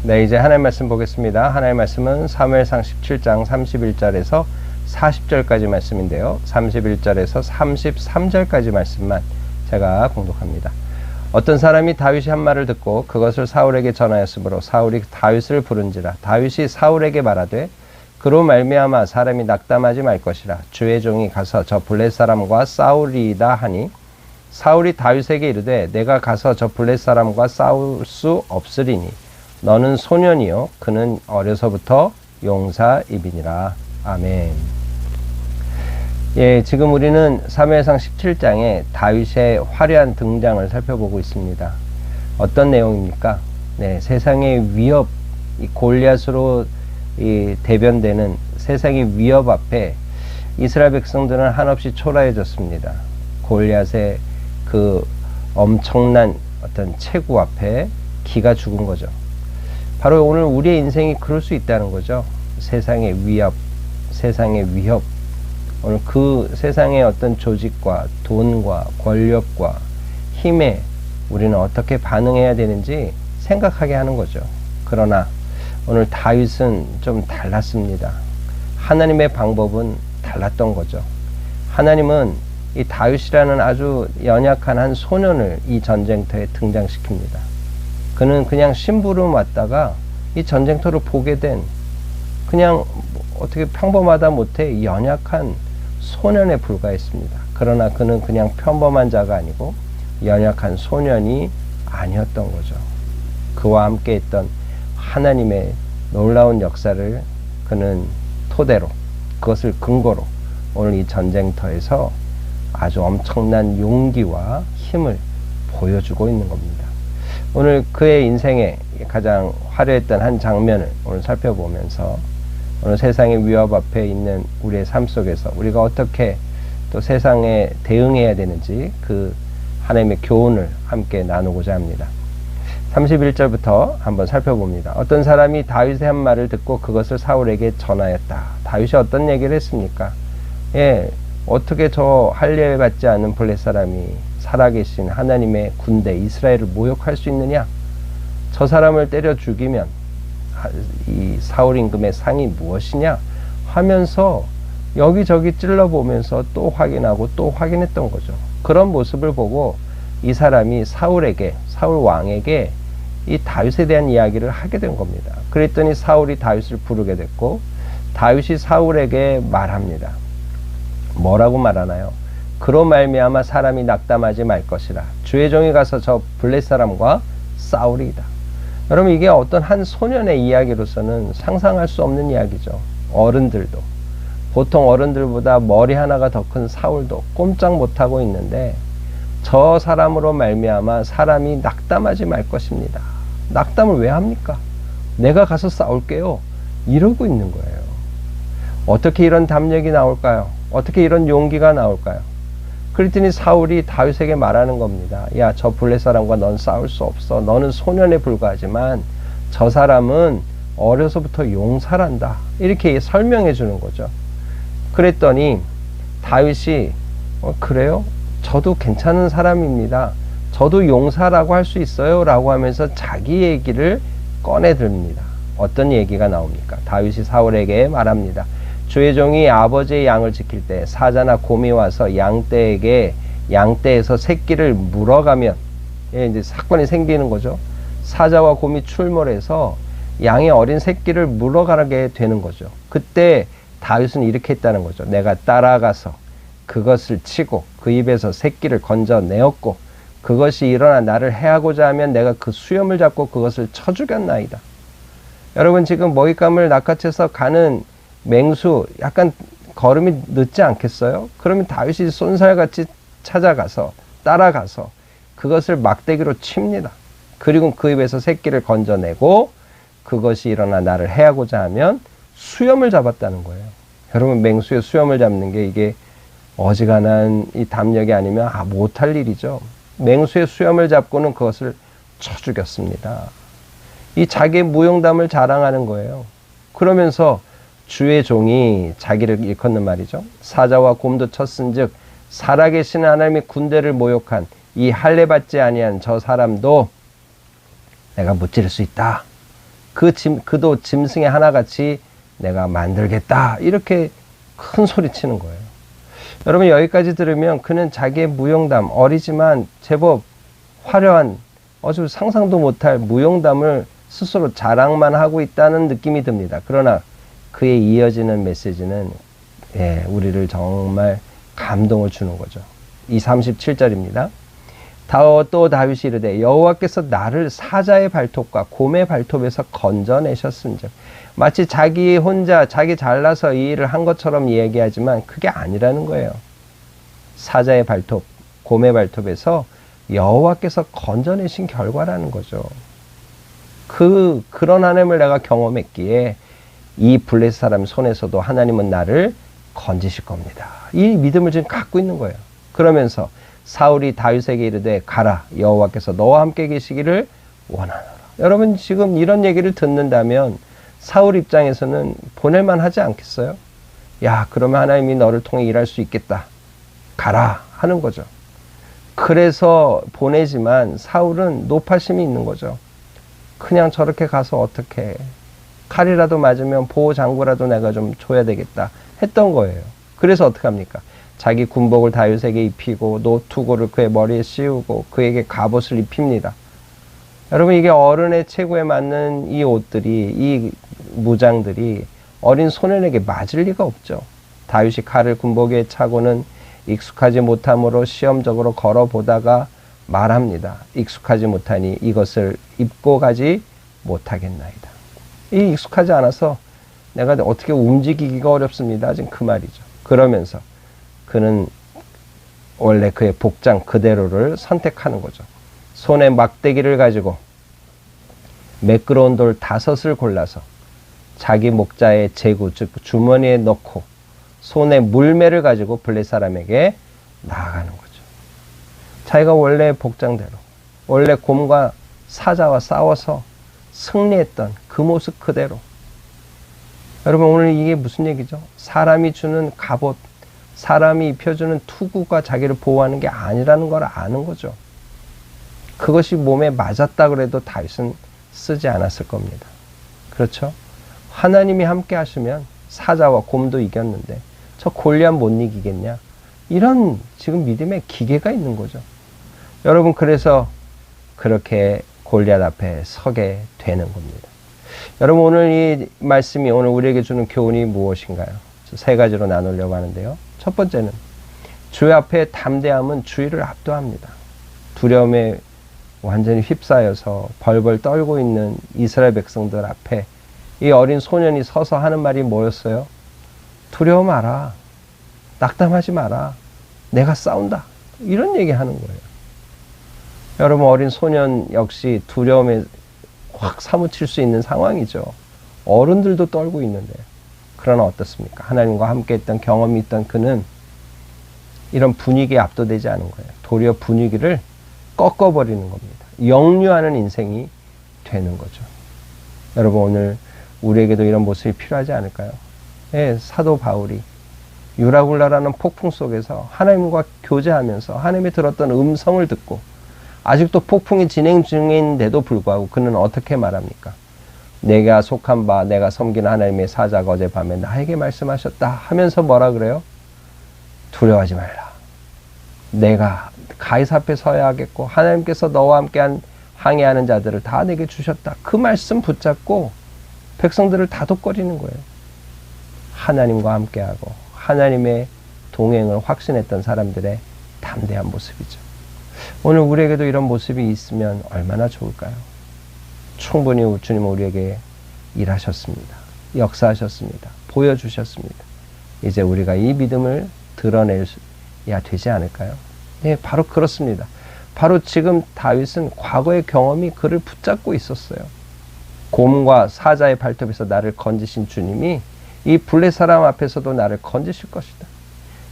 네, 이제 하나님 말씀 보겠습니다. 하나님 말씀은 사무엘상 17장 31절에서 40절까지 말씀인데요. 31절에서 33절까지 말씀만 제가 공독합니다. 어떤 사람이 다윗이 한 말을 듣고 그것을 사울에게 전하였으므로 사울이 다윗을 부른지라. 다윗이 사울에게 말하되 그로 말미암아 사람이 낙담하지 말 것이라. 주의 종이 가서 저 블렛 사람과 싸우리이다 하니 사울이 다윗에게 이르되 내가 가서 저 블렛 사람과 싸울 수 없으리니 너는 소년이요 그는 어려서부터 용사이비니라. 아멘. 예, 지금 우리는 사무엘상 17장에 다윗의 화려한 등장을 살펴보고 있습니다. 어떤 내용입니까? 네, 세상의 위협, 이 골리앗으로 대변되는 세상의 위협 앞에 이스라엘 백성들은 한없이 초라해졌습니다. 골리앗의 그 엄청난 어떤 체구 앞에 기가 죽은 거죠. 바로 오늘 우리의 인생이 그럴 수 있다는 거죠. 세상의 위협, 세상의 위협. 오늘 그 세상의 어떤 조직과 돈과 권력과 힘에 우리는 어떻게 반응해야 되는지 생각하게 하는 거죠. 그러나 오늘 다윗은 좀 달랐습니다. 하나님의 방법은 달랐던 거죠. 하나님은 이 다윗이라는 아주 연약한 한 소년을 이 전쟁터에 등장시킵니다. 그는 그냥 심부름 왔다가 이 전쟁터를 보게 된 그냥 어떻게 평범하다 못해 연약한 소년에 불과했습니다. 그러나 그는 그냥 평범한 자가 아니고 연약한 소년이 아니었던 거죠. 그와 함께 했던 하나님의 놀라운 역사를 그는 토대로, 그것을 근거로 오늘 이 전쟁터에서 아주 엄청난 용기와 힘을 보여주고 있는 겁니다. 오늘 그의 인생에 가장 화려했던 한 장면을 오늘 살펴보면서 오늘 세상의 위협 앞에 있는 우리의 삶 속에서 우리가 어떻게 또 세상에 대응해야 되는지 그 하나님의 교훈을 함께 나누고자 합니다. 31절부터 한번 살펴봅니다. 어떤 사람이 다윗의 한 말을 듣고 그것을 사울에게 전하였다. 다윗이 어떤 얘기를 했습니까? 예, 어떻게 저 할례 받지 않은 블렛 사람이 살아계신 하나님의 군대 이스라엘을 모욕할 수 있느냐? 저 사람을 때려 죽이면 이 사울 임금의 상이 무엇이냐? 하면서 여기저기 찔러보면서 또 확인하고 또 확인했던 거죠. 그런 모습을 보고 이 사람이 사울에게, 사울 왕에게 이 다윗에 대한 이야기를 하게 된 겁니다. 그랬더니 사울이 다윗을 부르게 됐고 다윗이 사울에게 말합니다. 뭐라고 말하나요? 그로 말미암아 사람이 낙담하지 말 것이라. 주의 종이 가서 저 블렛 사람과 싸우리이다. 여러분, 이게 어떤 한 소년의 이야기로서는 상상할 수 없는 이야기죠. 어른들도, 보통 어른들보다 머리 하나가 더 큰 사울도 꼼짝 못하고 있는데 저 사람으로 말미암아 사람이 낙담하지 말 것입니다. 낙담을 왜 합니까? 내가 가서 싸울게요. 이러고 있는 거예요. 어떻게 이런 담력이 나올까요? 어떻게 이런 용기가 나올까요? 그랬더니 사울이 다윗에게 말하는 겁니다. 야, 저 블렛 사람과 넌 싸울 수 없어. 너는 소년에 불과하지만 저 사람은 어려서부터 용사란다. 이렇게 설명해 주는 거죠. 그랬더니 다윗이 그래요? 저도 괜찮은 사람입니다. 저도 용사라고 할 수 있어요. 라고 하면서 자기 얘기를 꺼내듭니다. 어떤 얘기가 나옵니까? 다윗이 사울에게 말합니다. 주의 종이 아버지의 양을 지킬 때 사자나 곰이 와서 양떼에서 새끼를 물어가면, 예, 이제 사건이 생기는 거죠. 사자와 곰이 출몰해서 양의 어린 새끼를 물어가게 되는 거죠. 그때 다윗은 이렇게 했다는 거죠. 내가 따라가서 그것을 치고 그 입에서 새끼를 건져내었고 그것이 일어나 나를 해하고자 하면 내가 그 수염을 잡고 그것을 쳐 죽였나이다. 여러분, 지금 먹잇감을 낚아채서 가는 맹수 약간 걸음이 늦지 않겠어요? 그러면 다윗이 쏜살같이 찾아가서 따라가서 그것을 막대기로 칩니다. 그리고 그 입에서 새끼를 건져내고 그것이 일어나 나를 해하고자 하면 수염을 잡았다는 거예요. 여러분, 맹수의 수염을 잡는 게 이게 어지간한 이 담력이 아니면 못할 일이죠. 맹수의 수염을 잡고는 그것을 쳐 죽였습니다. 이 자기의 무용담을 자랑하는 거예요. 그러면서 주의 종이 자기를 일컫는 말이죠. 사자와 곰도 쳤은즉 살아계신 하나님의 군대를 모욕한 이 할례 받지 아니한 저 사람도 내가 무찌를 수 있다. 그도 짐승의 하나같이 내가 만들겠다. 이렇게 큰 소리 치는 거예요. 여러분 여기까지 들으면 그는 자기의 무용담, 어리지만 제법 화려한 아주 상상도 못할 무용담을 스스로 자랑만 하고 있다는 느낌이 듭니다. 그러나 그에 이어지는 메시지는 우리를 정말 감동을 주는 거죠. 이 37절입니다. 또 다윗이 이르되 여호와께서 나를 사자의 발톱과 곰의 발톱에서 건져내셨은즉. 마치 자기 혼자 자기 잘나서 이 일을 한 것처럼 얘기하지만 그게 아니라는 거예요. 사자의 발톱, 곰의 발톱에서 여호와께서 건져내신 결과라는 거죠. 그런 하나님을 내가 경험했기에 이 블레셋 사람 손에서도 하나님은 나를 건지실 겁니다. 이 믿음을 지금 갖고 있는 거예요. 그러면서 사울이 다윗에게 이르되 가라, 여호와께서 너와 함께 계시기를 원하노라. 여러분 지금 이런 얘기를 듣는다면 사울 입장에서는 보낼만 하지 않겠어요? 야, 그러면 하나님이 너를 통해 일할 수 있겠다. 가라 하는 거죠. 그래서 보내지만 사울은 노파심이 있는 거죠. 그냥 저렇게 가서 어떻게 해. 칼이라도 맞으면 보호장구라도 내가 좀 줘야 되겠다 했던 거예요. 그래서 어떻게 합니까? 자기 군복을 다윗에게 입히고 노투고를 그의 머리에 씌우고 그에게 갑옷을 입힙니다. 여러분 이게 어른의 체구에 맞는 이 옷들이, 이 무장들이 어린 소년에게 맞을 리가 없죠. 다윗이 칼을 군복에 차고는 익숙하지 못함으로 시험적으로 걸어보다가 말합니다. 익숙하지 못하니 이것을 입고 가지 못하겠나이다. 이 익숙하지 않아서 내가 어떻게 움직이기가 어렵습니다. 지금 그 말이죠. 그러면서 그는 원래 그의 복장 그대로를 선택하는 거죠. 손에 막대기를 가지고 매끄러운 돌 5을 골라서 자기 목자의 제구, 즉 주머니에 넣고 손에 물매를 가지고 블레셋 사람에게 나아가는 거죠. 자기가 원래 복장대로, 원래 곰과 사자와 싸워서 승리했던 그 모습 그대로. 여러분 오늘 이게 무슨 얘기죠? 사람이 주는 갑옷, 사람이 입혀주는 투구가 자기를 보호하는 게 아니라는 걸 아는 거죠. 그것이 몸에 맞았다 그래도 다윗은 쓰지 않았을 겁니다. 그렇죠? 하나님이 함께 하시면 사자와 곰도 이겼는데 저 골리앗 못 이기겠냐? 이런 지금 믿음의 기계가 있는 거죠. 여러분 그래서 그렇게 골리앗 앞에 서게 되는 겁니다. 여러분 오늘 이 말씀이 오늘 우리에게 주는 교훈이 무엇인가요? 3가지로 나누려고 하는데요. 첫 번째는 주 앞에 담대함은 주의를 압도합니다. 두려움에 완전히 휩싸여서 벌벌 떨고 있는 이스라엘 백성들 앞에 이 어린 소년이 서서 하는 말이 뭐였어요? 두려워 마라. 낙담하지 마라. 내가 싸운다. 이런 얘기 하는 거예요. 여러분 어린 소년 역시 두려움에 확 사무칠 수 있는 상황이죠. 어른들도 떨고 있는데 그러나 어떻습니까? 하나님과 함께 했던 경험이 있던 그는 이런 분위기에 압도되지 않은 거예요. 도리어 분위기를 꺾어버리는 겁니다. 역류하는 인생이 되는 거죠. 여러분 오늘 우리에게도 이런 모습이 필요하지 않을까요? 사도 바울이 유라굴라라는 폭풍 속에서 하나님과 교제하면서 하나님이 들었던 음성을 듣고 아직도 폭풍이 진행 중인데도 불구하고 그는 어떻게 말합니까? 내가 속한 바 내가 섬기는 하나님의 사자가 어젯밤에 나에게 말씀하셨다 하면서 뭐라 그래요? 두려워하지 말라. 내가 가이사 앞에 서야 하겠고 하나님께서 너와 함께한 항해하는 자들을 다 내게 주셨다. 그 말씀 붙잡고 백성들을 다독거리는 거예요. 하나님과 함께하고 하나님의 동행을 확신했던 사람들의 담대한 모습이죠. 오늘 우리에게도 이런 모습이 있으면 얼마나 좋을까요? 충분히 주님은 우리에게 일하셨습니다. 역사하셨습니다. 보여주셨습니다. 이제 우리가 이 믿음을 드러내야 되지 않을까요? 네, 바로 그렇습니다. 바로 지금 다윗은 과거의 경험이 그를 붙잡고 있었어요. 곰과 사자의 발톱에서 나를 건지신 주님이 이 블레셋 사람 앞에서도 나를 건지실 것이다.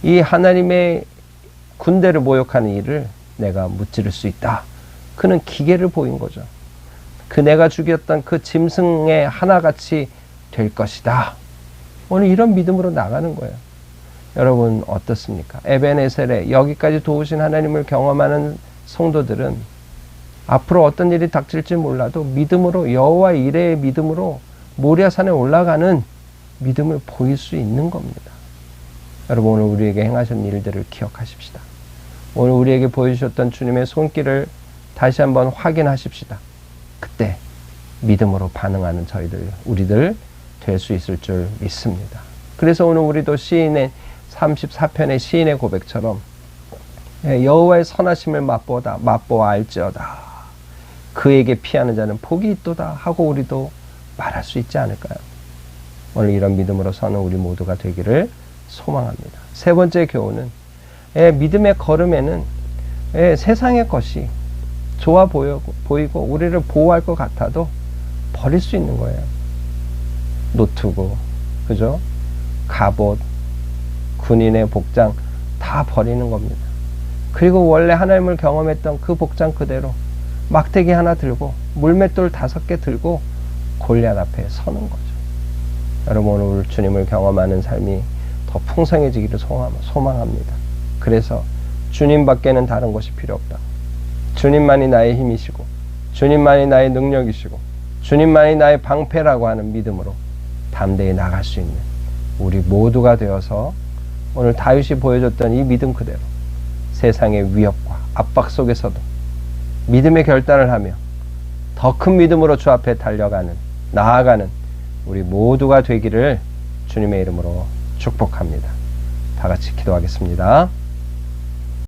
이 하나님의 군대를 모욕하는 일을 내가 무찌를 수 있다. 그는 기계를 보인 거죠. 그 내가 죽였던 그 짐승의 하나같이 될 것이다. 오늘 이런 믿음으로 나가는 거예요. 여러분 어떻습니까? 에베네셀에 여기까지 도우신 하나님을 경험하는 성도들은 앞으로 어떤 일이 닥칠지 몰라도 믿음으로, 여호와 이레의 믿음으로 모리아산에 올라가는 믿음을 보일 수 있는 겁니다. 여러분, 오늘 우리에게 행하신 일들을 기억하십시다. 오늘 우리에게 보여주셨던 주님의 손길을 다시 한번 확인하십시다. 그때 믿음으로 반응하는 우리들 될 수 있을 줄 믿습니다. 그래서 오늘 우리도 시인의 34편의 시인의 고백처럼 여호와의 선하심을 맛보아 알지어다. 그에게 피하는 자는 복이 있도다 하고 우리도 말할 수 있지 않을까요? 오늘 이런 믿음으로 서는 우리 모두가 되기를 소망합니다. 세 번째 교훈은 믿음의 걸음에는 세상의 것이 좋아 보이고 우리를 보호할 것 같아도 버릴 수 있는 거예요. 노트북, 그죠? 갑옷, 군인의 복장 다 버리는 겁니다. 그리고 원래 하나님을 경험했던 그 복장 그대로 막대기 하나 들고 물맷돌 5개 들고 골리앗 앞에 서는 거죠. 여러분, 오늘 주님을 경험하는 삶이 더 풍성해지기를 소망합니다. 그래서 주님밖에는 다른 것이 필요 없다. 주님만이 나의 힘이시고 주님만이 나의 능력이시고 주님만이 나의 방패라고 하는 믿음으로 담대히 나갈 수 있는 우리 모두가 되어서 오늘 다윗이 보여줬던 이 믿음 그대로 세상의 위협과 압박 속에서도 믿음의 결단을 하며 더 큰 믿음으로 주 앞에 나아가는 우리 모두가 되기를 주님의 이름으로 축복합니다. 다 같이 기도하겠습니다.